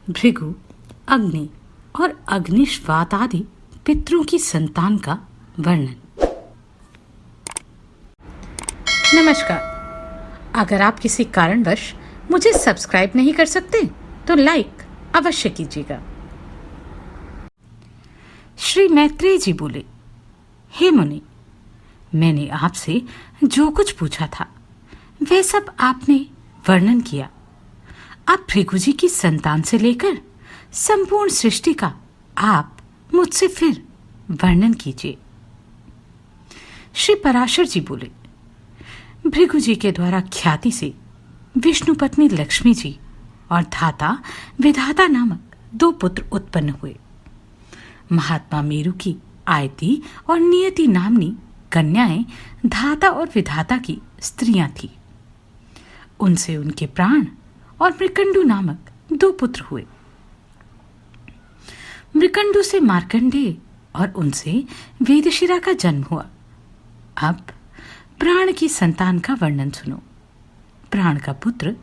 भृगु, अग्नि और अग्निश्वात आदि पितरों की संतान का वर्णन। नमस्कार। अगर आप किसी कारणवश मुझे सब्सक्राइब नहीं कर सकते तो लाइक अवश्य कीजिएगा। श्री मैत्रेय जी बोले, हे मुनि, मैंने आपसे जो कुछ पूछा था वह सब आपने वर्णन किया। आप भृगु जी की संतान से लेकर संपूर्ण सृष्टि का आप मुझसे फिर वर्णन कीजिए। श्री पराशर जी बोले, भृगु जी के द्वारा ख्याति से विष्णु पत्नी लक्ष्मी जी और धाता विधाता नामक 2 पुत्र उत्पन्न हुए। महात्मा मेरु की आयति और नियति नामनी कन्याएं धाता और विधाता की स्त्रियां थीं। उनसे उनके प्राण और मृकंडु नामक 2 पुत्र हुए। मृकंडु से मार्कंडेय और उनसे वेदशिरा का जन्म हुआ। अब प्राण की संतान का वर्णन सुनो। प्राण का पुत्र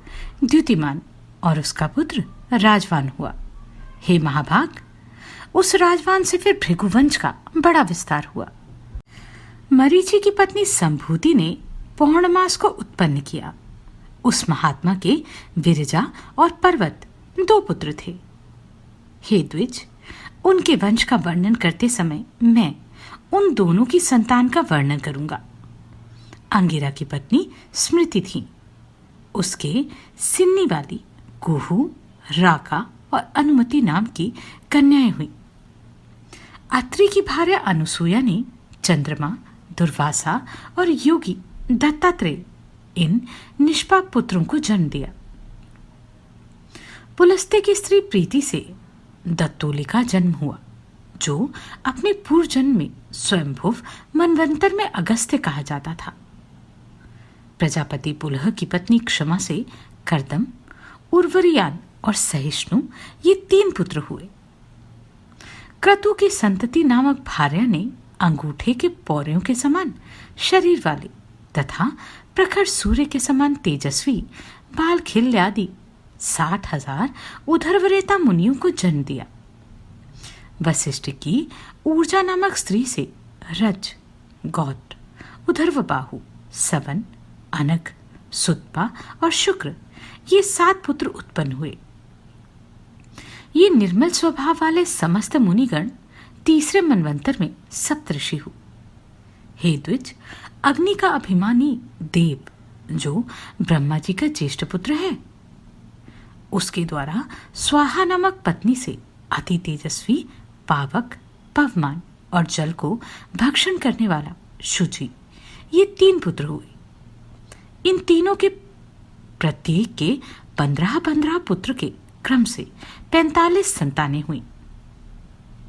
द्युतिमान और उसका पुत्र राजवान हुआ। हे महाभाग, उस राजवान से फिर भृगुवंश का बड़ा विस्तार हुआ। मरीचि की पत्नी संभूति ने पौर्णमास को उत्पन्न किया। उस महात्मा के विरजा और पर्वत 2 पुत्र थे। हे द्विज, उनके वंश का वर्णन करते समय मैं उन दोनों की संतान का वर्णन करूंगा। अंगिरा की पत्नी स्मृति थी। उसके सिन्नी वाली कुहू, राका और अनुमति नाम की कन्याएं हुई। अत्रि की भार्या अनुसूया ने चंद्रमा, दुर्वासा और योगी दत्तात्रेय इन निष्पाप पुत्रों को जन्म दिया। पुलस्त्य की स्त्री प्रीति से दत्तोली का जन्म हुआ, जो अपने पूर्व जन्म में स्वयंभुव मनवंतर में अगस्त्य कहा जाता था। प्रजापति पुलह की पत्नी क्षमा से कर्दम, उर्वरियान और सहिष्णु ये 3 पुत्र हुए। क्रतु की संतति नामक भार्या ने अंगूठे के पौरों के समान शरीर वाले तथा प्रखर सूर्य के समान तेजस्वी बाल खिल्य आदि 60,000 उधर्वरेता मुनियों को जन्म दिया। वशिष्ठ की ऊर्जा नामक स्त्री से रज, गौत्र, उधर्वबाहु, सवन, अनग, सुत्पा और शुक्र ये 7 पुत्र उत्पन्न हुए। ये निर्मल स्वभाव वाले समस्त मुनिगण तीसरे मनवंतर में सप्तऋषि हुए। हे द्विज, अग्नि का अभिमानी देव, जो ब्रह्मा जी का ज्येष्ठ पुत्र है, उसके द्वारा स्वाहा नामक पत्नी से अति तेजस्वी पावक, पवमान और जल को भक्षण करने वाला शुचि ये 3 पुत्र हुए। इन तीनों के प्रत्येक के 15-15 पुत्र के क्रम से 45 संतानें हुई।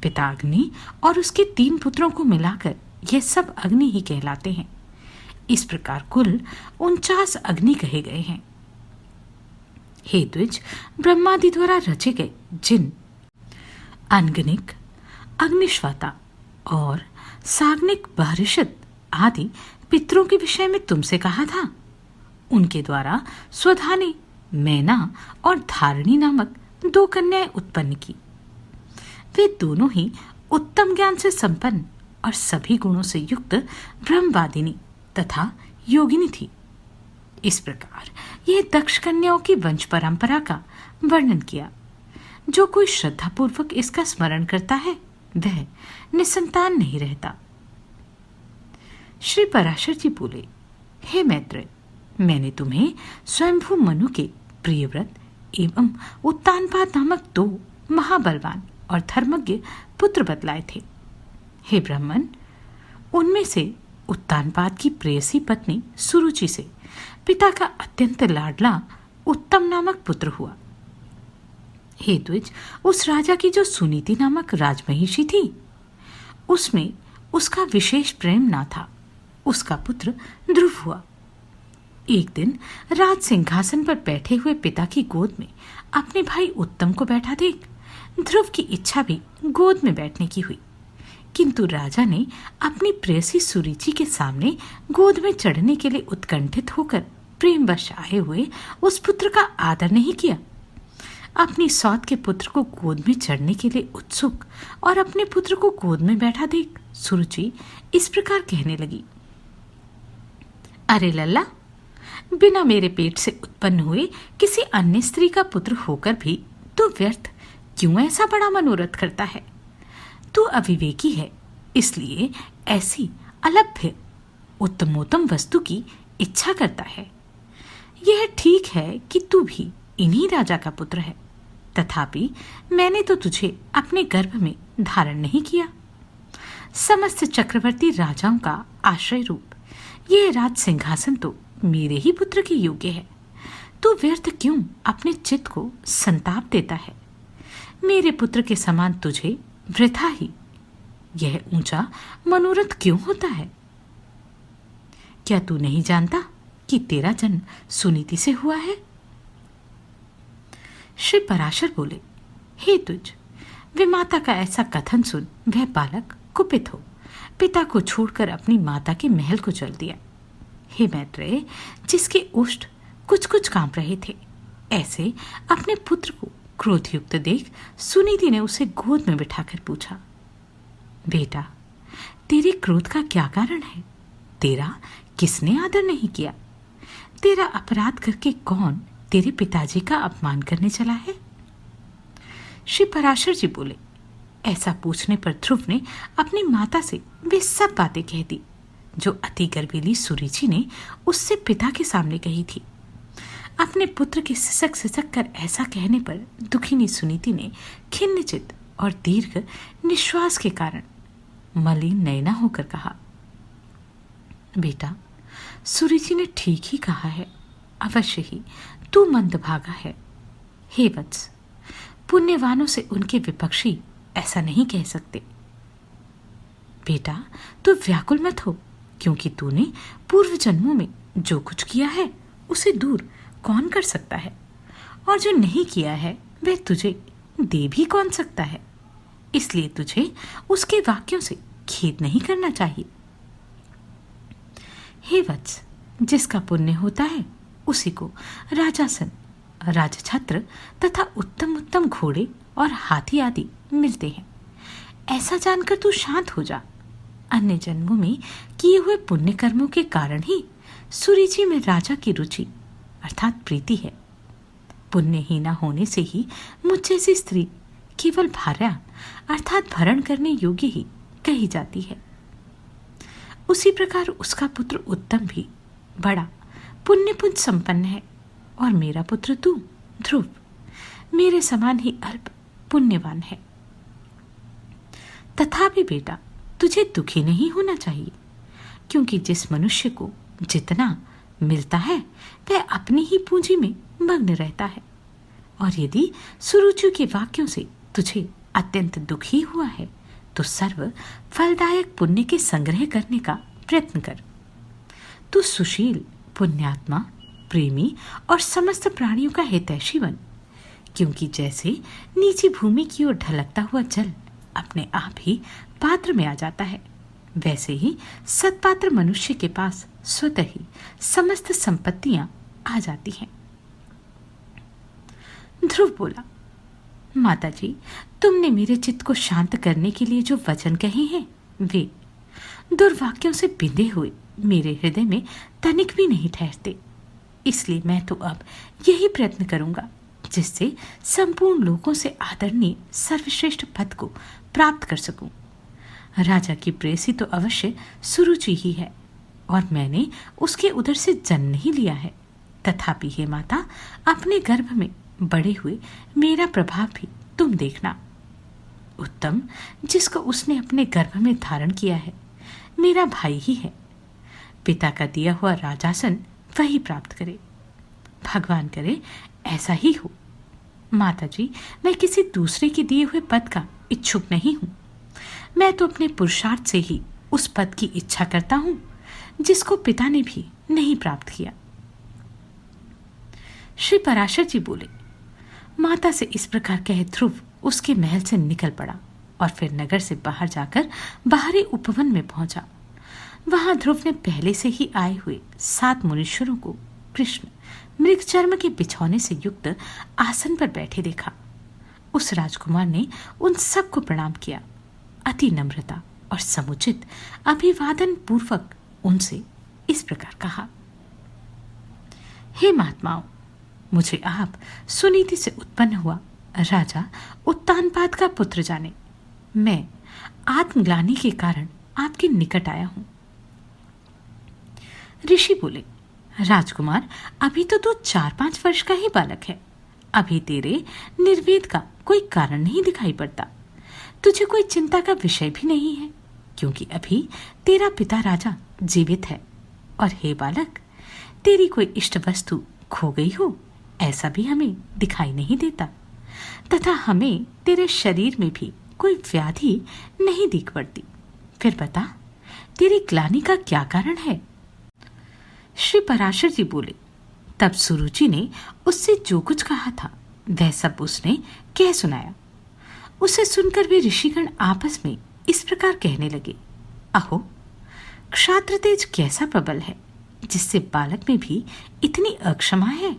पिता अग्नि और उसके 3 पुत्रों को मिलाकर ये सब अग्नि ही कहलाते हैं। इस प्रकार कुल 49 अग्नि कहे गए हैं। हे द्विज, ब्रह्मादि द्वारा रचे गए जिन अनगनिक, अग्निश्वाता और साग्निक बहरिषद आदि पितरों के विषय में तुमसे कहा था, उनके द्वारा स्वधा ने मैना और धारणी नामक 2 कन्याएं उत्पन्न की। वे दोनों ही उत्तम ज्ञान से संपन्न और सभी गुणों से युक्त ब्रह्मवादिनी तथा योगिनी थी। इस प्रकार यह दक्ष कन्याओं की वंश परंपरा का वर्णन किया। जो कोई श्रद्धा पूर्वक इसका स्मरण करता है वह निसंतान नहीं रहता। श्री पराशर जी बोले, हे मैत्रेय, मैंने तुम्हें स्वयंभू मनु के प्रियव्रत एवं उत्तानपाद नामक 2 महाबलवान और धर्मज्ञ पुत्र बतलाए थे। हे ब्राह्मण, उनमें से उत्तानपाद की प्रेयसी पत्नी सुरुचि से पिता का अत्यंत लाडला उत्तम नामक पुत्र हुआ। हे द्विज, उस राजा की जो सुनीति नामक राजमहिषी थी, उसमें उसका विशेष प्रेम ना था। उसका पुत्र ध्रुव हुआ। एक दिन राज सिंहासन पर बैठे हुए पिता की गोद में अपने भाई उत्तम को बैठा देख ध्रुव की इच्छा भी गोद में बैठने की हुई, किंतु राजा ने अपनी प्रेयसी सुरुचि के सामने गोद में चढ़ने के लिए उत्कंठित होकर प्रेमवश आए हुए उस पुत्र का आदर नहीं किया। अपनी सौत के पुत्र को गोद में चढ़ने के लिए उत्सुक और अपने पुत्र को गोद में बैठा देख सुरुचि इस प्रकार कहने लगी, अरे लल्ला, बिना मेरे पेट से उत्पन्न हुए किसी अन्य स्त्री का पुत्र होकर भी तू व्यर्थ क्यों ऐसा बड़ा मनोरथ करता है? तू अविवेकी है, इसलिए ऐसी अलभ्य उत्तमोत्तम वस्तु की इच्छा करता है। यह ठीक है कि तू भी इन्हीं राजा का पुत्र है, तथापि मैंने तो तुझे अपने गर्भ में धारण नहीं किया। समस्त चक्रवर्ती राजाओं का आश्रय रूप यह राज सिंहासन तो मेरे ही पुत्र के योग्य है। तू व्यर्थ क्यों अपने चित्त को संताप देता है? मेरे पुत्र के समान तुझे वृथा ही यह ऊंचा मनोरथ क्यों होता है? क्या तू नहीं जानता कि तेरा जन्म सुनीति से हुआ है? श्री पराशर बोले, हे तुझ, विमाता का ऐसा कथन सुन वह बालक कुपित हो पिता को छोड़कर अपनी माता के महल को चल दिया। हे मैत्रेय, जिसके उष्ठ कुछ कुछ कांप रहे थे, ऐसे अपने पुत्र को क्रोधयुक्त देख सुनीति ने उसे गोद में बिठाकर पूछा, बेटा, तेरे क्रोध का क्या कारण है? तेरा किसने आदर नहीं किया? तेरा अपराध करके कौन तेरे पिताजी का अपमान करने चला है? श्री पराशर जी बोले, ऐसा पूछने पर ध्रुव ने अपनी माता से वे सब बातें कह दी जो अति गर्वीली सुरुचि ने उससे पिता के सामने कही थी। अपने पुत्र के सिसक सिसक कर ऐसा कहने पर दुखिनी सुनीति ने खिन्नचित्त और दीर्घ निश्वास के कारण मलिन नयना होकर कहा, बेटा, सुरुचि ने ठीक ही कहा है, अवश्य ही तू मंदभागा है। हे वत्स, पुण्यवानों से उनके विपक्षी ऐसा नहीं कह सकते। बेटा, तू व्याकुल मत हो, क्योंकि तूने पूर्व जन्मों में जो कुछ किया है उसे दूर कौन कर सकता है, और जो नहीं किया है वह तुझे दे भी कौन सकता है। इसलिए तुझे उसके वाक्यों से खेद नहीं करना चाहिए। हे वत्स, जिसका पुण्य होता है उसी को राजासन, राजछत्र तथा उत्तम उत्तम घोड़े और हाथी आदि मिलते हैं। ऐसा जानकर तू शांत हो जा। अन्य जन्मों में किए हुए पुण्य कर्मों के कारण ही सुरुचि में राजा की रुचि अर्थात प्रीति है। पुण्यहीना होने से ही मुझ जैसी स्त्री केवल भार्या अर्थात भरण करने योग्य ही कही जाती है। उसी प्रकार उसका पुत्र उत्तम भी बड़ा पुण्यपुंज संपन्न है, और मेरा पुत्र तू ध्रुव मेरे समान ही अल्प पुण्यवान है। तथापि बेटा, तुझे दुखी नहीं होना चाहिए, क्योंकि जिस मनुष्य को जितना मिलता है वह अपनी ही पूंजी में मग्न रहता है। और यदि सुरुचि के वाक्यों से तुझे अत्यंत दुखी हुआ है तो सर्व फलदायक पुण्य के संग्रह करने का प्रयत्न कर। तू सुशील, पुण्यात्मा, प्रेमी और समस्त प्राणियों का हितैषी बन, क्योंकि जैसे नीची भूमि की ओर ढलकता हुआ जल अपने आप ही पात्र में आ जाता है, वैसे ही सत्पात्र मनुष्य के पास स्वतः ही समस्त संपत्तियां आ जाती हैं। ध्रुव बोला, माताजी, तुमने मेरे चित्त को शांत करने के लिए जो वचन कहे हैं वे दुर्वाक्यों से बिंधे हुए मेरे हृदय में तनिक भी नहीं ठहरते। इसलिए मैं तो अब यही प्रयत्न करूंगा जिससे संपूर्ण लोगों से आदरणीय सर्वश्रेष्ठ पद को प्राप्त कर सकूं। राजा की प्रेसी तो अवश्य सुरुचि ही है, और मैंने उसके उदर से जन्म नहीं लिया है। तथापि हे माता, अपने गर्भ में बड़े हुए मेरा प्रभाव भी तुम देखना। उत्तम, जिसको उसने अपने गर्भ में धारण किया है, मेरा भाई ही है। पिता का दिया हुआ राजासन वही प्राप्त करे। भगवान करे ऐसा ही हो। माताजी, मैं किसी दूसरे के दिए हुए पद का इच्छुक नहीं हूं। मैं तो अपने पुरुषार्थ से ही उस पद की इच्छा करता हूं जिसको पिता ने भी नहीं प्राप्त किया। श्री पराशर जी बोले, माता से इस प्रकार कह ध्रुव उसके महल से निकल पड़ा और फिर नगर से बाहर जाकर बाहरी उपवन में पहुंचा। वहां ध्रुव ने पहले से ही आए हुए 7 मुनीश्वरों को कृष्ण मृगचर्म के बिछौने से युक्त आसन पर बैठे देखा। उस राजकुमार ने उन सबको प्रणाम किया, अति नम्रता और समुचित अभिवादन पूर्वक उनसे इस प्रकार कहा, हे महात्माओं, मुझे आप सुनीति से उत्पन्न हुआ राजा उत्तानपाद का पुत्र जाने। मैं आत्मग्लानि के कारण आपके निकट आया हूं। ऋषि बोले, राजकुमार, अभी तो तू 4-5 वर्ष का ही बालक है। अभी तेरे निर्वेद का कोई कारण नहीं दिखाई पड़ता। तुझे कोई चिंता का विषय भी नहीं है, क्योंकि अभी तेरा पिता राजा जीवित है। और हे बालक, तेरी कोई इष्ट वस्तु खो गई हो ऐसा भी हमें दिखाई नहीं देता, तथा हमें तेरे शरीर में भी कोई व्याधि नहीं दिख पड़ती। फिर बता, तेरी ग्लानि का क्या कारण है? श्री पराशर जी बोले, तब सुरुचि ने उससे जो कुछ कहा था वह सब उसने कह सुनाया। उसे सुनकर वे ऋषिगण आपस में इस प्रकार कहने लगे, अहो, क्षात्र तेज कैसा प्रबल है, जिससे बालक में भी इतनी अक्षमा है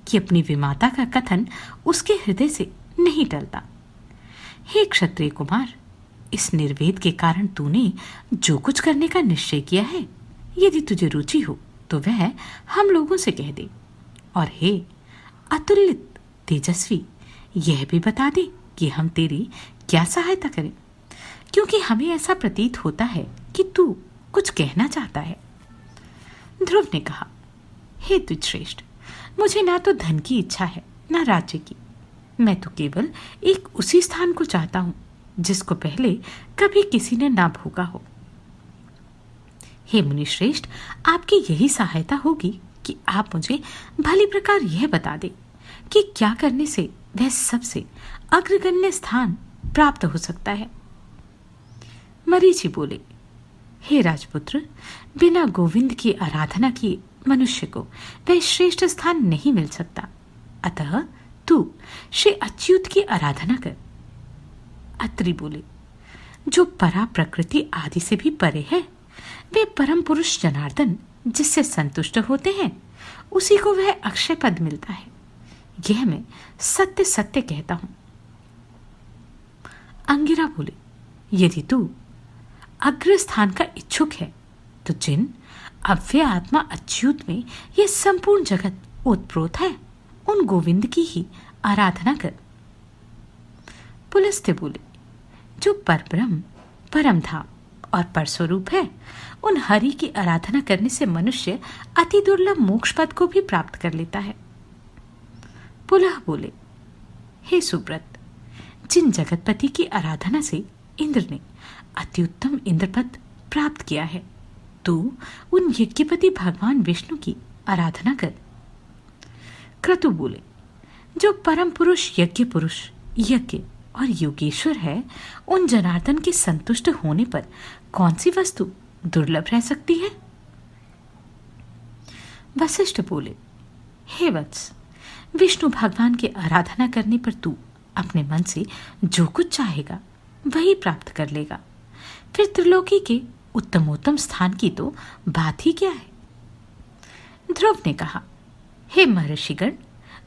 कि अपनी विमाता का कथन उसके हृदय से नहीं टलता। हे क्षत्रिय कुमार, इस निर्वेद के कारण तूने जो कुछ करने का निश्चय किया है, यदि तुझे रुचि हो तो वह हम लोगों से कह दे। और हे अतुलित तेजस्वी, यह भी बता दे कि हम तेरी क्या सहायता करें, क्योंकि हमें ऐसा प्रतीत होता है कि तू कुछ कहना चाहता है। ध्रुव ने कहा, हे तुच्छ्रेष्ठ, मुझे ना तो धन की इच्छा है ना राज्य की। मैं तो केवल एक उसी स्थान को चाहता हूं जिसको पहले कभी किसी ने ना भोगा हो। हे मुनिश्रेष्ठ, आपकी यही सहायता होगी कि आप मुझे भली प्रकार यह बता दें कि क्या करने से वह सबसे अग्रगण्य स्थान प्राप्त हो सकता है। मरीचि बोले, हे राजपुत्र, बिना गोविंद की आराधना किए मनुष्य को वह श्रेष्ठ स्थान नहीं मिल सकता। अतः तू श्री अच्युत की आराधना कर। अत्रि बोले, जो परा प्रकृति आदि से भी परे है, वे परम पुरुष जनार्दन जिससे संतुष्ट होते हैं, उसी को वह अक्षय पद मिलता है। यह मैं सत्य सत्य कहता हूं। अंगिरा बोले, यदि तू अग्र स्थान का इच्छुक है तो जिन अव्यय आत्मा अच्युत में यह संपूर्ण जगत ओतप्रोत है, उन गोविंद की ही आराधना कर। पुलस्त्य बोले, जो परब्रह्म, परम धाम और परस्वरूप है, उन हरि की आराधना करने से मनुष्य अति दुर्लभ मोक्ष पद को भी प्राप्त कर लेता है। पुलह बोले, हे सुब्रत, जिन जगतपति की आराधना से इंद्र ने अति उत्तम इंद्रपद प्राप्त किया है, तू उन यज्ञपति भगवान विष्णु की आराधना कर। क्रतु बोले, जो परम पुरुष यज्ञ पुरुष, यज्ञ और योगेश्वर है, उन जनार्दन के संतुष्ट होने पर कौन सी वस्तु दुर्लभ रह सकती है? वशिष्ठ बोले, हे वत्स, विष्णु भगवान की आराधना करने पर तू अपने मन से जो कुछ चाहेगा वही प्राप्त कर लेगा। फिर त्रिलोकी के उत्तमोत्तम स्थान की तो बात ही क्या है। ध्रुव ने कहा, हे महर्षिगण,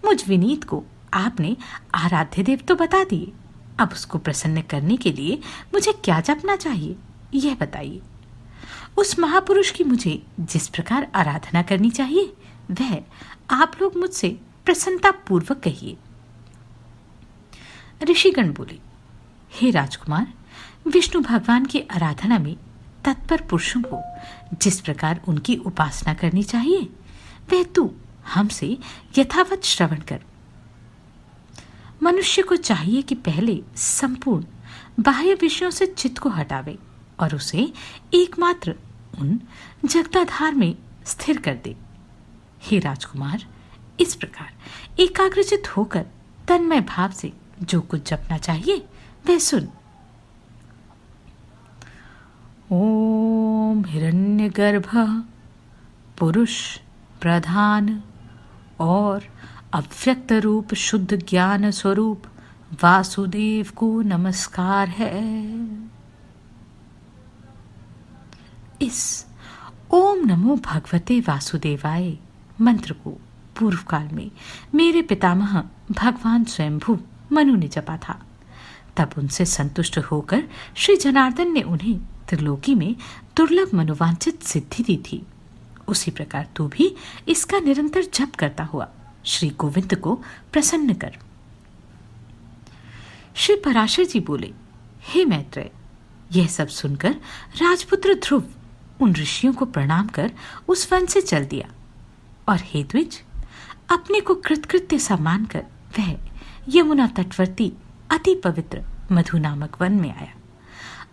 मुझ विनीत को आपने आराध्य देव तो बता दिए, अब उसको प्रसन्न करने के लिए मुझे क्या जपना चाहिए यह बताइए। उस महापुरुष की मुझे जिस प्रकार आराधना करनी चाहिए वह आप लोग मुझसे प्रसन्नता पूर्वक कहिए। ऋषिगण बोले, हे राजकुमार, विष्णु भगवान की आराधना में तत्पर पुरुषों को जिस प्रकार उनकी उपासना करनी चाहिए वह तू हमसे यथावत श्रवण कर। मनुष्य को चाहिए कि पहले संपूर्ण बाह्य विषयों से चित्त को हटावे और उसे एकमात्र उन जगदाधार में स्थिर कर दे। हे राजकुमार, इस प्रकार एकाग्रचित होकर तन्मय भाव से जो कुछ जपना चाहिए वह सुन। ओम हिरण्यगर्भ पुरुष प्रधान और अव्यक्त रूप शुद्ध ज्ञान स्वरूप वासुदेव को नमस्कार है। इस ओम नमो भगवते वासुदेवाय मंत्र को पूर्व काल में मेरे पितामह भगवान स्वयंभू मनु ने जपा था। तब उनसे संतुष्ट होकर श्री जनार्दन ने उन्हें त्रिलोकी में दुर्लभ मनोवांछित सिद्धि दी थी। उसी प्रकार तू भी इसका निरंतर जप करता हुआ श्री गोविंद को प्रसन्न कर। श्री पराशर जी बोले, हे मैत्रेय, यह सब सुनकर राजपुत्र ध्रुव उन ऋषियों को प्रणाम कर उस वन से चल दिया और हे द्विज, अपने को कृतकृत्य सा मानकर वह यमुना तटवर्ती अति पवित्र मधु नामक वन में आया।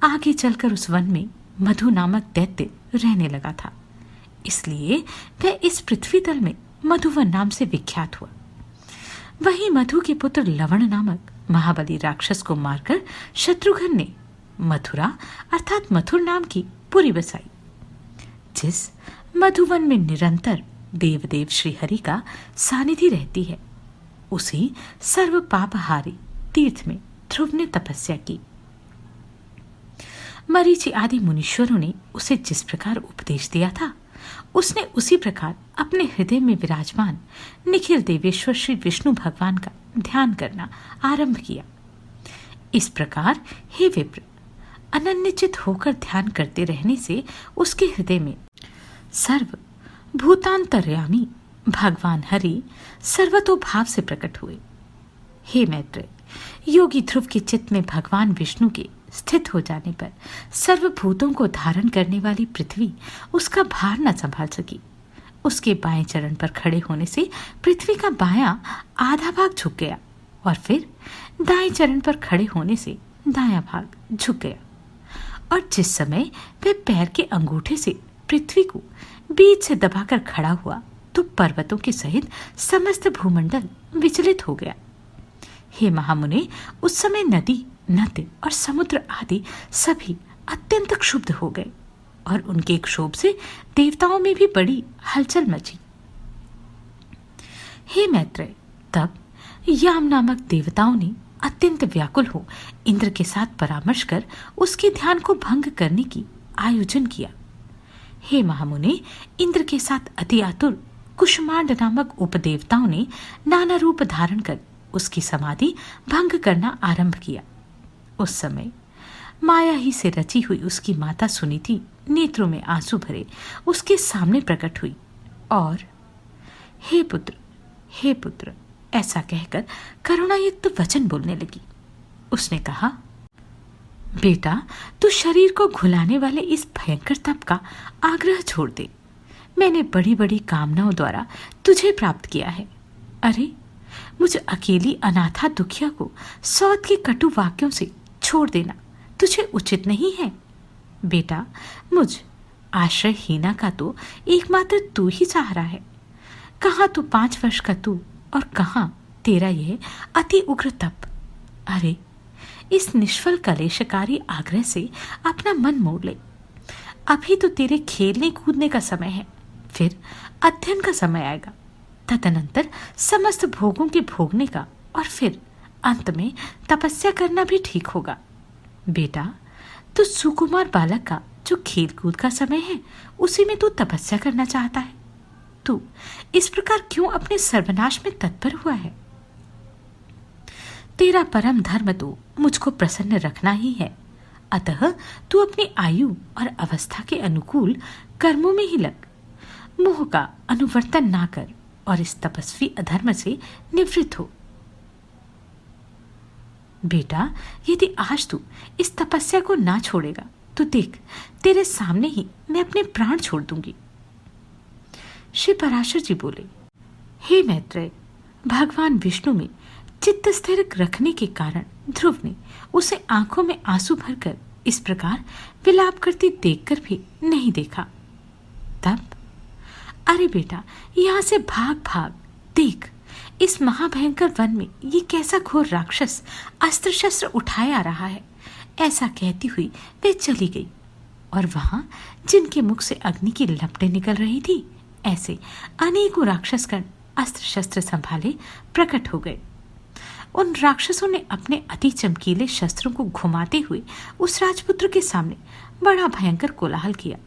आगे चलकर उस वन में मधु नामक दैत्य रहने लगा था, इसलिए वह इस पृथ्वी तल में मधुवन नाम से विख्यात हुआ। वही मधु के पुत्र लवण नामक महाबली राक्षस को मारकर शत्रुघ्न ने मथुरा अर्थात मथुर नाम की पुरी बसाई। जिस मधुवन में निरंतर देवदेव श्रीहरि का सानिध्य रहती है, उसी सर्व पापहारी तीर्थ में ध्रुव ने तपस्या की। मरीचि आदि मुनीश्वरों ने उसे जिस प्रकार उपदेश दिया था, उसने उसी प्रकार अपने हृदय में विराजमान निखिल देवेश्वर श्री विष्णु भगवान का ध्यान करना आरंभ किया। इस प्रकार हे विप्र, अनन्यचित होकर ध्यान करते रहने से उसके हृदय में सर्व भूतांतर्यामी भगवान हरि सर्वतोभाव से प्रकट हुए। हे मैत्रेय, योगी ध्रुव के चित्त में भगवान विष्णु के स्थित हो जाने पर सर्वभूतों को धारण करने वाली पृथ्वी उसका भार न संभाल सकी। उसके बाएं चरण पर खड़े होने से पृथ्वी का बायां आधा भाग झुक गया और फिर दाएं चरण पर खड़े होने से दायां भाग झुक गया, और जिस समय वह पैर के अंगूठे से पृथ्वी को बीच से दबाकर खड़ा हुआ तो पर्वतों के सहित समस्त भूमंडल विचलित हो गया। हे महामुने, उस समय नदी, नद और समुद्र आदि सभी अत्यंत क्षुब्ध हो गए और उनके क्षोभ से देवताओं में भी बड़ी हलचल मची। हे मैत्रेय, तब याम नामक देवताओं ने अत्यंत व्याकुल हो इंद्र के साथ परामर्श कर उसके ध्यान को भंग करने की आयोजन किया। हे महामुने, इंद्र के साथ अति आतुर कुष्मांड नामक उपदेवताओं ने नाना रूप धारण कर उसकी समाधि भंग करना आरंभ किया। उस समय माया ही से रची हुई उसकी माता सुनीति नेत्रों में आंसू भरे उसके सामने प्रकट हुई और हे पुत्र ऐसा कहकर करुणायुक्त वचन बोलने लगी। उसने कहा, बेटा, तू शरीर को घुलाने वाले इस भयंकर तप का आग्रह छोड़ दे। मैंने बड़ी बड़ी कामनाओं द्वारा तुझे प्राप्त किया है। अरे, मुझ अकेली अनाथा दुखिया को सौत के कटु वाक्यों से छोड़ देना तुझे उचित नहीं है। बेटा, मुझ आश्रयहीना का तो एकमात्र तू ही सहारा है। कहाँ तू 5 वर्ष का तू और कहाँ तेरा यह अति उग्र तप। अरे, इस निष्फल कलेशकारी आग्रह से अपना मन मोड़ ले। अभी तो तेरे खेलने कूदने का समय है, फिर अध्ययन का समय आएगा, तदनंतर समस्त भोगों के भोगने का, और फिर अंत में तपस्या करना भी ठीक होगा। बेटा, तो सुकुमार बालक का जो खेल कूद का समय है, उसी में तू तपस्या करना चाहता है। तू इस प्रकार क्यों अपने सर्वनाश में तत्पर हुआ है? तेरा परम धर्म तो मुझको प्रसन्न रखना ही है, अतः तू अपनी आयु और अवस्था के अनुकूल कर्मों में ही लग। मोह का अनुवर्तन ना कर और इस तपस्वी अधर्म से निवृत्त हो। बेटा, यदि आज तू इस तपस्या को ना छोड़ेगा तो देख, तेरे सामने ही मैं अपने प्राण छोड़ दूंगी। श्री पराशर जी बोले, हे मैत्रेय, भगवान विष्णु में चित्त स्थिर रखने के कारण ध्रुव ने उसे आंखों में आंसू भरकर इस प्रकार विलाप करती देखकर भी नहीं देखा। तब, अरे बेटा, यहां से भाग भाग, देख, इस महाभयंकर वन में ये कैसा घोर राक्षस अस्त्र शस्त्र उठाए आ रहा है। ऐसा कहती हुई वे चली गई और वहां जिनके मुख से अग्नि की लपटें निकल रही थी, ऐसे अनेकों राक्षसगण अस्त्र शस्त्र संभाले प्रकट हो गए। उन राक्षसों ने अपने अति चमकीले शस्त्रों को घुमाते हुए उस राजपुत्र के सामने बड़ा भयंकर कोलाहल किया।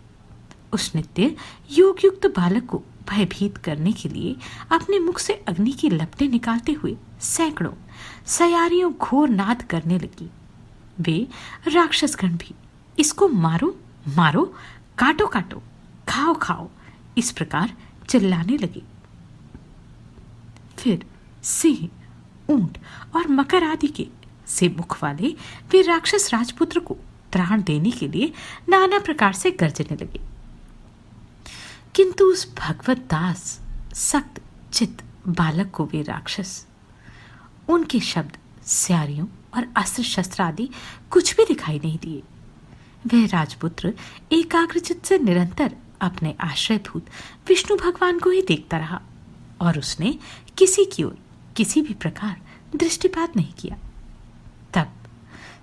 उस नित्य योग युक्त बालक को भयभीत करने के लिए अपने मुख से अग्नि की लपटें निकालते हुए सैकड़ों सयारियों घोर नाद करने लगी। वे राक्षसगण भी इसको मारो मारो, काटो काटो, खाओ खाओ, इस प्रकार चिल्लाने लगे। फिर सिंह, ऊंट और मकर आदि के से मुख वाले वे राक्षस राजपुत्र को त्राण देने के लिए नाना प्रकार से गरजने लगे। किंतु उस भगवत दास सख्त चित्त बालक को वे राक्षस, उनके शब्द, स्यारियों और अस्त्र शस्त्र आदि कुछ भी दिखाई नहीं दिए। वह राजपुत्र एकाग्रचित्त से निरंतर अपने आश्रयभूत विष्णु भगवान को ही देखता रहा और उसने किसी की ओर किसी भी प्रकार दृष्टिपात नहीं किया। तब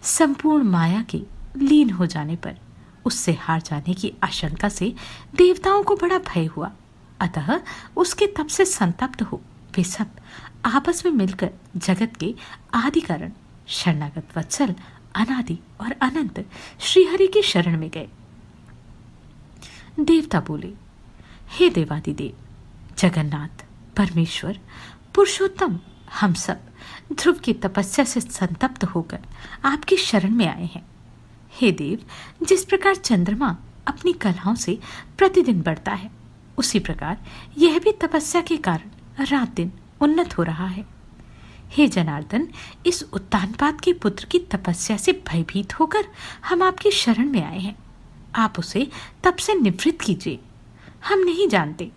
संपूर्ण माया के लीन हो जाने पर उससे हार जाने की आशंका से देवताओं को बड़ा भय हुआ। अतः उसके तप से संतप्त हो वे सब आपस में मिलकर जगत के आदि कारण शरणागत वत्सल अनादि और अनंत श्रीहरि की शरण में गए। देवता बोले, हे देवादिदेव, जगन्नाथ, परमेश्वर, पुरुषोत्तम, हम सब ध्रुव की तपस्या से संतप्त होकर आपकी शरण में आए हैं। हे देव, जिस प्रकार चंद्रमा अपनी कलाओं से प्रतिदिन बढ़ता है, उसी प्रकार यह भी तपस्या के कारण रात दिन उन्नत हो रहा है। हे जनार्दन, इस उत्तानपाद के पुत्र की तपस्या से भयभीत होकर हम आपकी शरण में आए हैं। आप उसे तप से निवृत्त कीजिए। हम नहीं जानते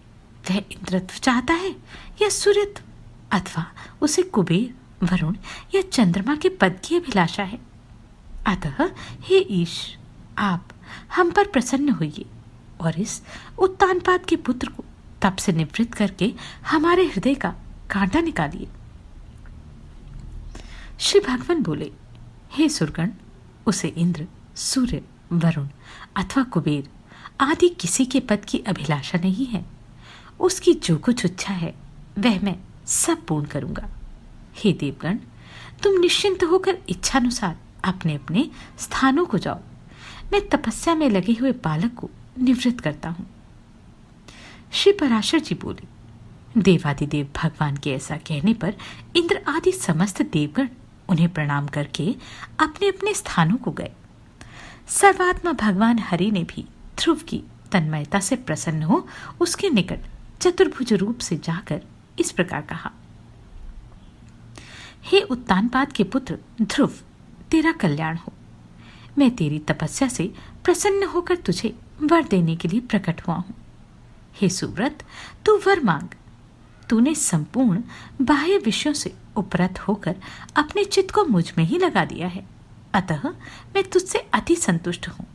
वह इंद्रत्व चाहता है या सूर्यत्व, अथवा उसे कुबेर, वरुण या चंद्रमा के पद की अभिलाषा है। अतः हे ईश, आप हम पर प्रसन्न होइए और इस उत्तानपाद के पुत्र को तप से निवृत्त करके हमारे हृदय का कांटा निकालिए। श्री भगवान बोले, हे सुरगण, उसे इंद्र, सूर्य, वरुण अथवा कुबेर आदि किसी के पद की अभिलाषा नहीं है। उसकी जो कुछ इच्छा है वह मैं सब पूर्ण करूंगा। हे देवगण, तुम निश्चिंत होकर इच्छानुसार अपने अपने स्थानों को जाओ। मैं तपस्या में लगे हुए बालक को निवृत्त करता हूं। श्री पराशर जी बोले, देवादिदेव भगवान के ऐसा कहने पर इंद्र आदि समस्त देवगण उन्हें प्रणाम करके अपने अपने स्थानों को गए। सर्वात्मा भगवान हरि ने भी ध्रुव की तन्मयता से प्रसन्न हो उसके निकट चतुर्भुज रूप से जाकर इस प्रकार कहा, हे उत्तानपाद के पुत्र ध्रुव, तेरा कल्याण हो। मैं तेरी तपस्या से प्रसन्न होकर तुझे वर देने के लिए प्रकट हुआ हूं। हे सुव्रत, तू वर मांग। तूने संपूर्ण बाह्य विषयों से उपरत होकर अपने चित्त को मुझ में ही लगा दिया है, अतः मैं तुझसे अति संतुष्ट हूं।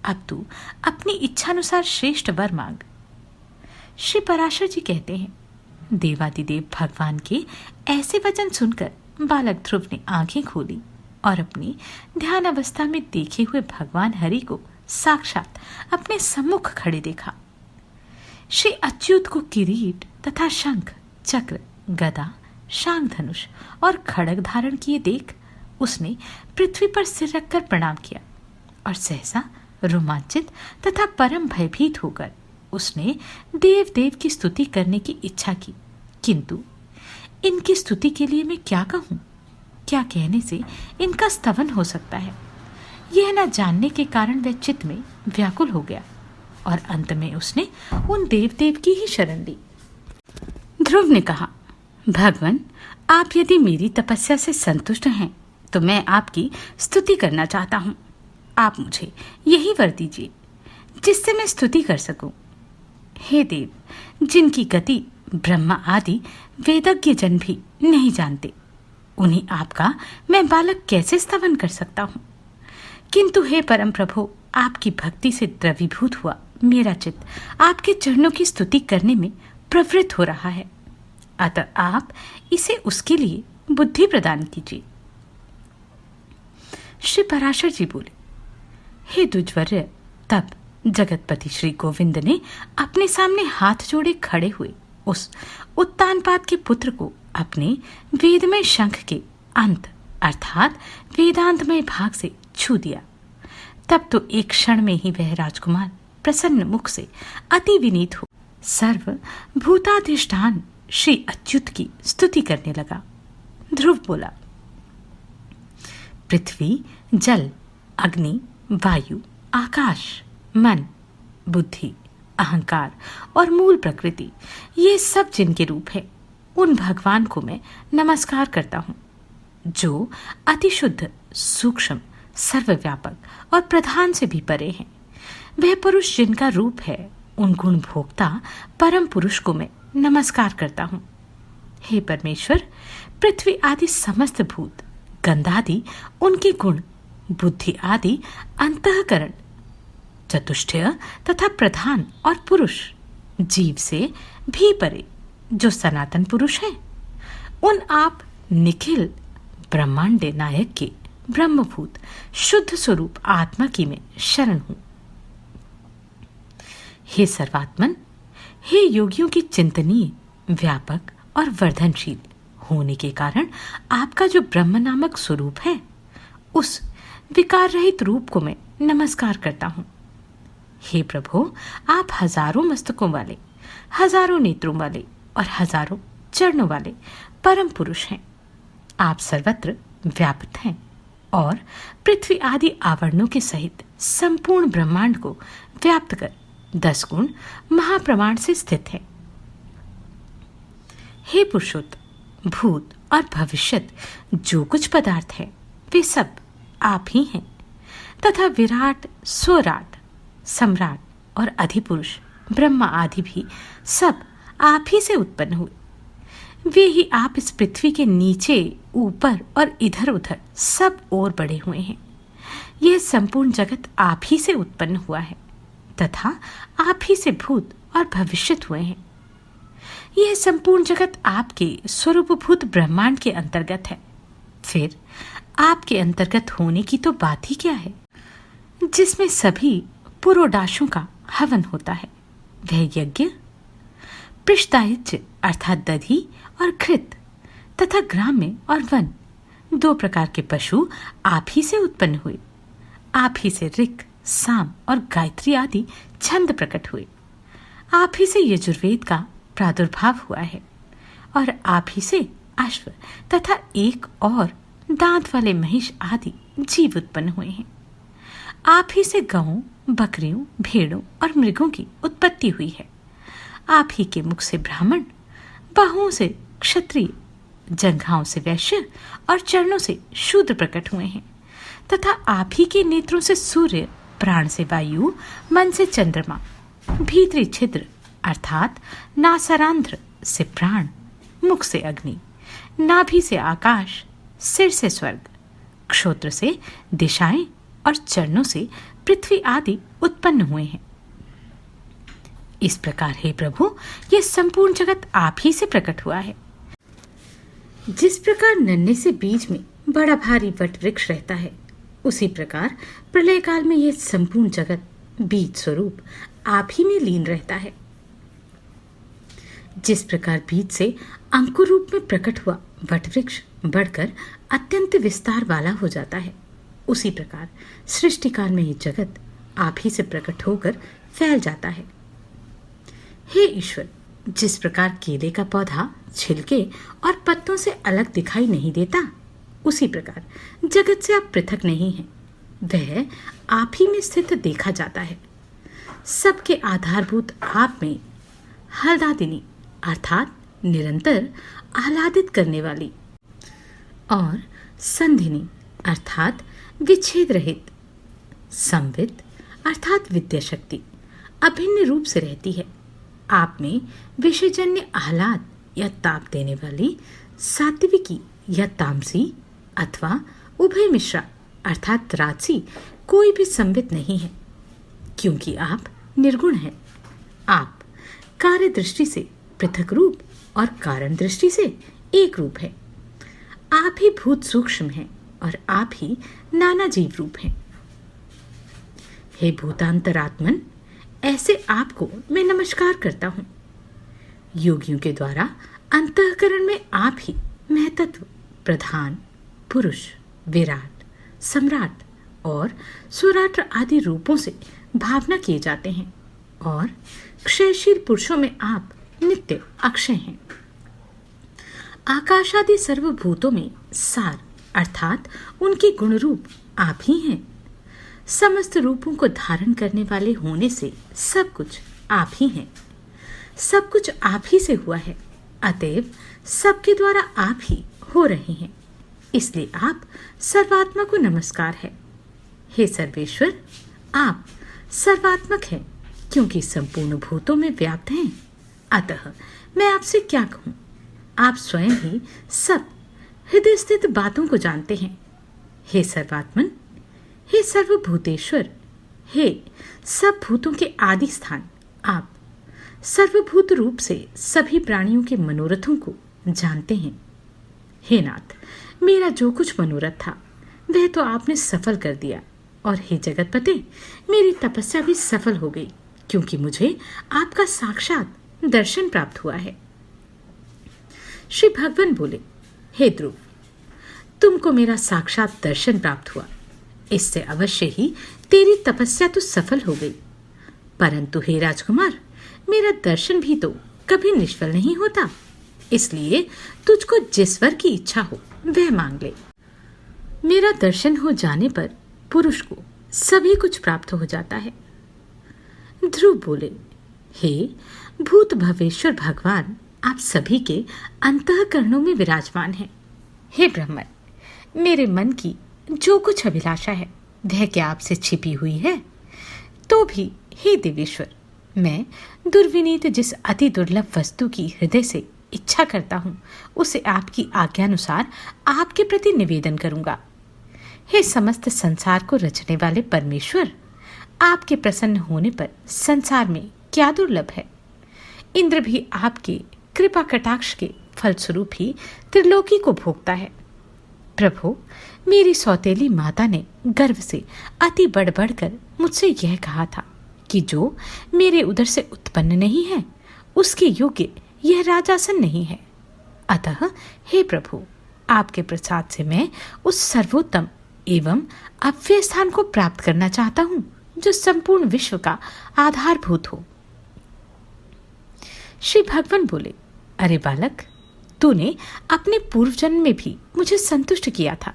अब तू अपनी इच्छानुसार श्रेष्ठ वर मांग। श्री पराशर जी कहते हैं, देवादिदेव भगवान के ऐसे वचन सुनकर बालक ध्रुव ने आंखें खोली और अपनी ध्यान अवस्था में देखे हुए भगवान हरि को साक्षात अपने सम्मुख खड़े देखा। श्री अच्युत को किरीट तथा शंख, चक्र, गदा, शांग धनुष और खड़ग धारण किए देख उसने पृथ्वी पर सिर रखकर प्रणाम किया और सहसा रोमांचित तथा परम भयभीत होकर उसने देव देव की स्तुति करने की इच्छा की। किंतु इनकी स्तुति के लिए मैं क्या कहूं? क्या कहने से इनका स्तवन हो सकता है? यह न जानने के कारण वह चित्त में व्याकुल हो गया और अंत में उसने उन देव देव की ही शरण ली। ध्रुव ने कहा, भगवान, आप यदि मेरी तपस्या से संतुष्ट हैं तो मैं आपकी स्तुति करना चाहता हूं। आप मुझे यही वर दीजिए जिससे मैं स्तुति कर सकूं। हे देव, जिनकी गति ब्रह्मा आदि वेदज्ञ जन भी नहीं जानते, उन्हीं आपका मैं बालक कैसे स्तवन कर सकता हूं? किंतु हे परम प्रभु, आपकी भक्ति से द्रवीभूत हुआ मेरा चित्त आपके चरणों की स्तुति करने में प्रवृत्त हो रहा है, अतः आप इसे उसके लिए बुद्धि प्रदान कीजिए। श्री पराशर जी बोले, हे दुज्वर्य, तब जगतपति श्री गोविंद ने अपने सामने हाथ जोड़े खड़े हुए उस उत्तानपाद के पुत्र को अपने वेदमय शंख के अंत अर्थात वेदांतमय भाग से छू दिया। तब तो एक क्षण में ही वह राजकुमार प्रसन्न मुख से अति विनीत हो सर्व भूताधिष्ठान श्री अच्युत की स्तुति करने लगा। ध्रुव बोला, पृथ्वी, जल, अग्नि, वायु, आकाश, मन, बुद्धि, अहंकार और मूल प्रकृति, ये सब जिनके रूप है, उन भगवान को मैं नमस्कार करता हूँ, जो अति शुद्ध, सूक्ष्म, सर्वव्यापक और प्रधान से भी परे हैं। वह पुरुष जिनका रूप है, उन गुण भोक्ता परम पुरुष को मैं नमस्कार करता हूँ। हे परमेश्वर, पृथ्वी आदि समस्त भूत, गंधादि उनके गुण, बुद्धि आदि अंतःकरण, चतुष्टय तथा प्रधान और पुरुष, जीव से भी परे जो सनातन पुरुष है, उन आप निखिल ब्रह्मांड नायक के ब्रह्मभूत शुद्ध स्वरूप आत्मा की मैं शरण हूं। हे सर्वात्मन, हे योगियों की चिंतनीय, व्यापक और वर्धनशील होने के कारण आपका जो ब्रह्म नामक स्वरूप है, उस विकार रहित रूप को मैं नमस्कार करता हूं। हे प्रभु, आप हजारों मस्तकों वाले, हजारों नेत्रों वाले और हजारों चरणों वाले परम पुरुष हैं। आप सर्वत्र व्याप्त हैं और पृथ्वी आदि आवरणों के सहित संपूर्ण ब्रह्मांड को व्याप्त कर 10 गुण महाप्रमाण से स्थित है। हे पुरुषोत्तम, भूत और भविष्यत जो कुछ पदार्थ है, वे सब आप ही हैं तथा विराट, स्वराट, सम्राट और अधिपुरुष ब्रह्मा आदि भी सब आप ही से उत्पन्न हुए। वे ही आप इस पृथ्वी के नीचे, ऊपर और इधर उधर सब ओर बढ़े हुए हैं। यह संपूर्ण जगत आप ही से उत्पन्न हुआ है तथा आप ही से भूत और भविष्यत हुए हैं। यह संपूर्ण जगत आपके स्वरूपभूत ब्रह्मांड के अंतर्गत है। फिर आपके अंतर्गत होने की तो बात ही क्या है, जिसमें सभी पुरोडाशों का हवन होता है। वह यज्ञ पृष्ठायज्ञ अर्थात दधि और घृत तथा ग्राम्य और वन 2 प्रकार के पशु आप ही से उत्पन्न हुए। आप ही से ऋक्, साम और गायत्री आदि छंद प्रकट हुए। आप ही से यजुर्वेद का प्रादुर्भाव हुआ है और आप ही से अश्व तथा एक और दांत वाले महिष आदि जीव उत्पन्न हुए हैं। आप ही से गौं, बकरियों, भेड़ों और मृगों की उत्पत्ति हुई है। आप ही के मुख से ब्राह्मण, बाहुओं से क्षत्रिय, जंघाओं से वैश्य और चरणों से शूद्र प्रकट हुए हैं तथा आप ही के नेत्रों से सूर्य, प्राण से वायु, मन से चंद्रमा, भीतरी छिद्र अर्थात नासरांध्र से प्राण, मुख से अग्नि, नाभि से आकाश, सिर से स्वर्ग, क्षोत्र से दिशाएं और चरणों से पृथ्वी आदि उत्पन्न हुए हैं। इस प्रकार हे प्रभु, यह संपूर्ण जगत आप ही से प्रकट हुआ है। जिस प्रकार नन्हे से बीज में बड़ा भारी वट वृक्ष रहता है, उसी प्रकार प्रलय काल में यह संपूर्ण जगत बीज स्वरूप आप ही में लीन रहता है। जिस प्रकार बीज से अंकुर रूप में प्रकट हुआ वट वृक्ष बढ़कर अत्यंत विस्तार वाला हो जाता है, उसी प्रकार सृष्टि काल में यह जगत आप ही से प्रकट होकर फैल जाता है। हे ईश्वर, जिस प्रकार केले का पौधा छिलके और पत्तों से अलग दिखाई नहीं देता, उसी प्रकार जगत से आप पृथक नहीं हैं। वह आप ही में स्थित देखा जाता है। सबके आधारभूत आप में हलदादिनी अर्थात निरंतर आह्लादित करने वाली और संधिनी अर्थात विच्छेद रहित, संवित अर्थात विद्या शक्ति अभिन्न रूप से रहती है। आप में विषयजन्य आह्लाद या ताप देने वाली सात्विकी या तामसी अथवा उभय मिश्रा अर्थात राजसी कोई भी संवित नहीं है, क्योंकि आप निर्गुण हैं। आप कार्य दृष्टि से पृथक रूप और कारण दृष्टि से एक रूप है। आप ही भूत सूक्ष्म हैं और आप ही नाना जीव रूप हैं। हे भूतांतरात्मन, ऐसे आपको मैं नमस्कार करता हूँ। योगियों के द्वारा अंतःकरण में आप ही महतत्व, प्रधान, पुरुष, विराट, सम्राट और सुराट आदि रूपों से भावना किए जाते हैं। और क्षयशील पुरुषों में आप नित्य अक्षय हैं। आकाशादि सर्वभूतों में सार अर्थात उनके गुण रूप आप ही हैं। समस्त रूपों को धारण करने वाले होने से सब कुछ आप ही हैं। सब कुछ आप ही से हुआ है, अतएव सबके द्वारा आप ही हो रहे हैं। इसलिए आप सर्वात्मा को नमस्कार है। हे सर्वेश्वर, आप सर्वात्मक हैं क्योंकि संपूर्ण भूतों में व्याप्त हैं। अतः मैं आपसे क्या कहूँ, आप स्वयं ही सब हृदय स्थित बातों को जानते हैं। हे सर्वात्मन, हे सर्वभूतेश्वर, हे सब भूतों के आदि स्थान, आप सर्वभूत रूप से सभी प्राणियों के मनोरथों को जानते हैं। हे नाथ, मेरा जो कुछ मनोरथ था वह तो आपने सफल कर दिया, और हे जगतपते, मेरी तपस्या भी सफल हो गई क्योंकि मुझे आपका साक्षात दर्शन प्राप्त हुआ है। श्री भगवान बोले, हे ध्रुव, तुमको मेरा साक्षात दर्शन प्राप्त हुआ, इससे अवश्य ही तेरी तपस्या तो सफल हो गई। परंतु हे राजकुमार, मेरा दर्शन भी तो कभी निष्फल नहीं होता, इसलिए तुझको जिस वर की इच्छा हो वह मांग ले। मेरा दर्शन हो जाने पर पुरुष को सभी कुछ प्राप्त हो जाता है। ध्रुव बोले, हे भूत भवेश्वर भगवान, आप सभी के अंतःकरणों में विराजमान हैं। हे ब्रह्मन, मेरे मन की जो कुछ अभिलाषा है वह क्या आपसे छिपी हुई है? तो भी हे देवेश्वर, मैं दुर्विनीत जिस अति दुर्लभ वस्तु की हृदय से इच्छा करता हूँ उसे आपकी आज्ञानुसार आपके प्रति निवेदन करूँगा। हे समस्त संसार को रचने वाले परमेश्वर, आपके प्रसन्न होने पर संसार में क्या दुर्लभ है? इंद्र भी आपके कृपा कटाक्ष के फलस्वरूप ही त्रिलोकी को भोगता है। प्रभु, मेरी सौतेली माता ने गर्व से अति बढ़ बढ़कर मुझसे यह कहा था कि जो मेरे उदर से उत्पन्न नहीं है उसके योग्य यह राजासन नहीं है। अतः हे प्रभु, आपके प्रसाद से मैं उस सर्वोत्तम एवं अव्यय स्थान को प्राप्त करना चाहता हूँ जो संपूर्ण विश्व का आधारभूत हो। श्री भगवान बोले, अरे बालक, तूने अपने पूर्व जन्म में भी मुझे संतुष्ट किया था,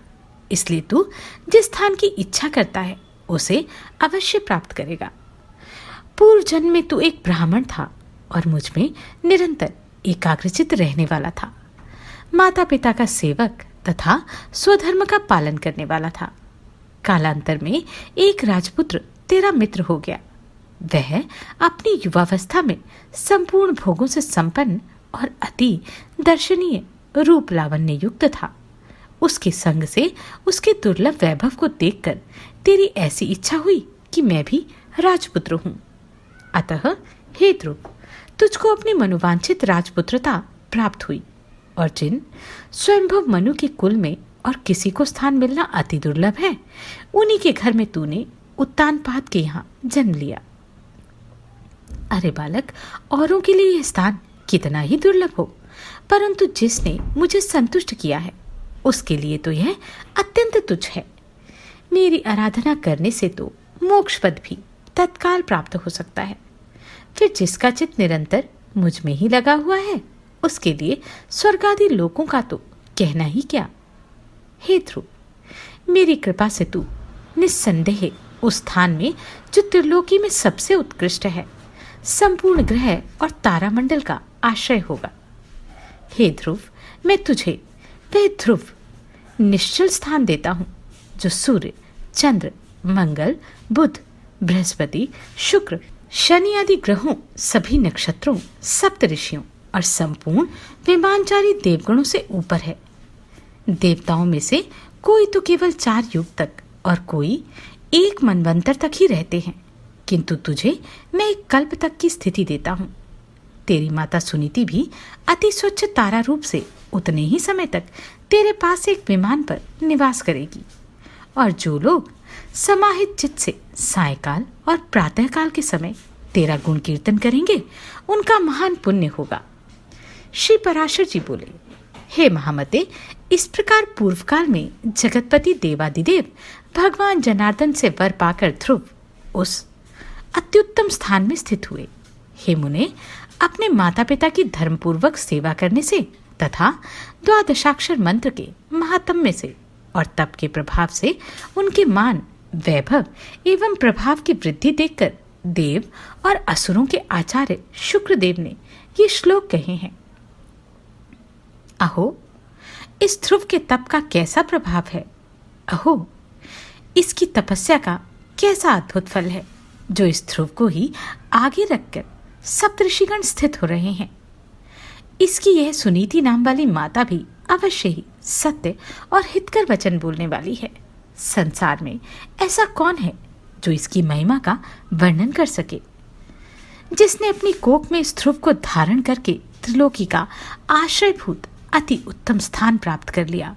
इसलिए तू जिस स्थान की इच्छा करता है उसे अवश्य प्राप्त करेगा। पूर्व जन्म में तू एक ब्राह्मण था और मुझ में निरंतर एकाग्रचित रहने वाला था। माता पिता का सेवक तथा स्वधर्म का पालन करने वाला था। कालांतर में एक राजपुत्र तेरा मित्र हो गया। वह अपनी युवावस्था में संपूर्ण भोगों से संपन्न और अति दर्शनीय रूप लावण्य युक्त था। उसके संग से उसके दुर्लभ वैभव को देखकर तेरी ऐसी इच्छा हुई कि मैं भी राजपुत्र हूँ। अतः हे ध्रुव, तुझको अपनी मनोवांछित राजपुत्रता प्राप्त हुई, और जिन स्वयंभव मनु के कुल में और किसी को स्थान मिलना अति दुर्लभ है, उन्हीं के घर में तूने उत्तानपाद के यहाँ जन्म लिया। अरे बालक, औरों के लिए यह स्थान कितना ही दुर्लभ हो, परंतु जिसने मुझे संतुष्ट किया है उसके लिए तो यह अत्यंत तुच्छ है। मेरी आराधना करने से तो मोक्ष पद भी तत्काल प्राप्त हो सकता है। फिर जिसका चित्त निरंतर मुझ में ही लगा हुआ है उसके लिए स्वर्ग आदि लोकों का तो कहना ही क्या। हे ध्रुव, मेरी कृपा से तू निस्संदेह उस स्थान में जो त्रिलोकी में सबसे उत्कृष्ट है, संपूर्ण ग्रह और तारामंडल का आश्रय होगा। हे ध्रुव, मैं तुझे वह ध्रुव निश्चल स्थान देता हूँ जो सूर्य, चंद्र, मंगल, बुध, बृहस्पति, शुक्र, शनि आदि ग्रहों, सभी नक्षत्रों, सप्त ऋषियों और संपूर्ण विमानचारी देवगणों से ऊपर है। देवताओं में से कोई तो केवल 4 युग तक और कोई 1 मनवंतर तक ही रहते हैं, किंतु तुझे मैं 1 कल्प तक की स्थिति देता हूँ। तेरी माता सुनीति भी अति स्वच्छ तारा रूप से उतने ही समय तक तेरे पास एक विमान पर निवास करेगी, और जो लोग समाहित चित्त से सायकाल और प्रातःकाल के समय तेरा गुण कीर्तन करेंगे उनका महान पुण्य होगा। श्री पराशर जी बोले, हे महामते, इस प्रकार पूर्व काल में जगतपति देवादिदेव भगवान जनार्दन से वर पाकर ध्रुव उस अत्युत्तम स्थान में स्थित हुए। हे मुने, अपने माता पिता की धर्मपूर्वक सेवा करने से तथा द्वादशाक्षर मंत्र के महात्म्य से और तप के प्रभाव से उनके मान, वैभव एवं प्रभाव की वृद्धि देखकर देव और असुरों के आचार्य शुक्रदेव ने ये श्लोक कहे हैं। अहो, इस ध्रुव के तप का कैसा प्रभाव है। अहो, इसकी तपस्या का कैसा अद्भुत फल है, जो इस ध्रुव को ही आगे रखकर सप्तऋषिगण स्थित हो रहे हैं। इसकी यह सुनीति नाम वाली माता भी अवश्य ही सत्य और हितकर वचन बोलने वाली है। संसार में ऐसा कौन है जो इसकी महिमा का वर्णन कर सके। जिसने अपनी कोख में इस ध्रुव को धारण करके त्रिलोकी का आश्रयभूत अति उत्तम स्थान प्राप्त कर लिया,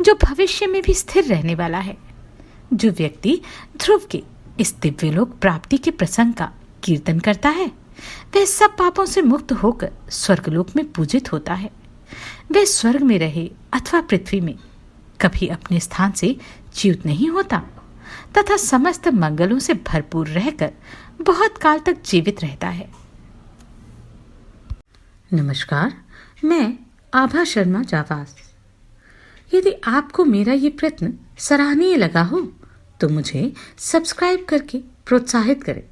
जो भविष्य में भी स्थिर रहने वाला है। जो व्यक्ति ध्रुव के इस दिव्यलोक प्राप्ति के प्रसंग का कीर्तन करता है, वह सब पापों से मुक्त होकर स्वर्गलोक में पूजित होता है। वह स्वर्ग में रहे अथवा पृथ्वी में कभी अपने स्थान से च्युत नहीं होता तथा समस्त मंगलों से भरपूर रहकर बहुत काल तक जीवित रहता है। नमस्कार, मैं आभा शर्मा जावास। यदि आपको मेरा ये प्रयत्न सराहनीय लगा हो तो मुझे सब्सक्राइब करके प्रोत्साहित करें